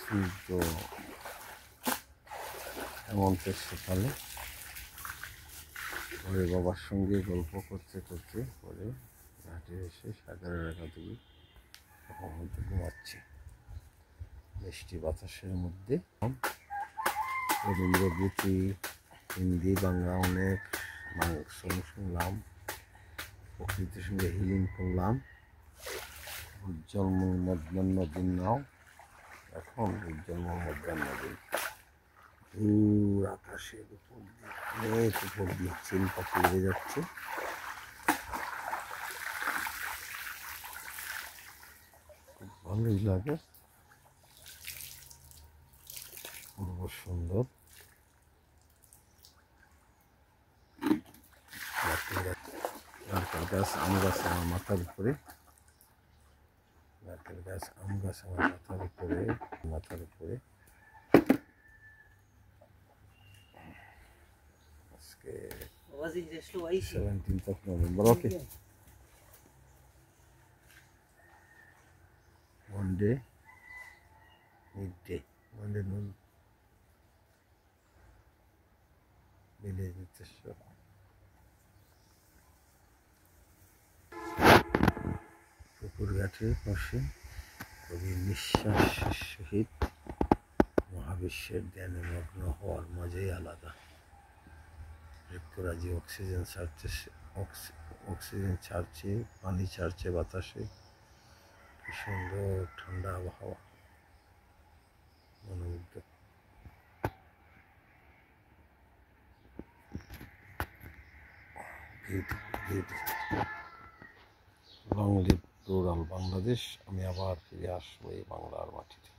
স্নিগ্ধ হেমন্তের সকালে পরে বাবার সঙ্গে গল্প করতে করতে পরে ঘাটে এসে সাগরের একাডেমি তখন হয়তো ঘুমাচ্ছি মিষ্টি বাতাসের মধ্যে। রবীন্দ্রগীতি হিন্দি বাংলা অনেক সং শুনলাম, প্রকৃতির সঙ্গে হিলিং করলাম। উজ্জ্বল মধ্যাহ্ন দিন নাও, এখন উজ্জ্বল মধ্যাহ্ন দিন। দূর আকাশের উপর দিয়ে অনেক উপর দিয়ে চিল পাখি উড়ে যাচ্ছে। খুব ভালোই লাগে, অপূর্ব সুন্দর। নারকেল গাছ আম গাছ আমার মাথার উপরে, নারকেল গাছ আম গাছ আমার মাথার উপরে আজকে 17th of November. Okay. Monday midday, Monday noon, village Niteshwar. পুকুর ঘাটের পাশে কবি নিঃশ্বাসের সহিত মহাবিশ্বের ধ্যানে মগ্ন হওয়ার মজাই আলাদা। বৃক্ষরাজি অক্সিজেন ছাড়ছে, পানি ছাড়ছে বাতাসে। কি সুন্দর ঠান্ডা আবহাওয়া, মনোমুগ্ধ। Long live rural Bangladesh. আমি আবার ফিরে আসবো এই বাংলার মাটিতে।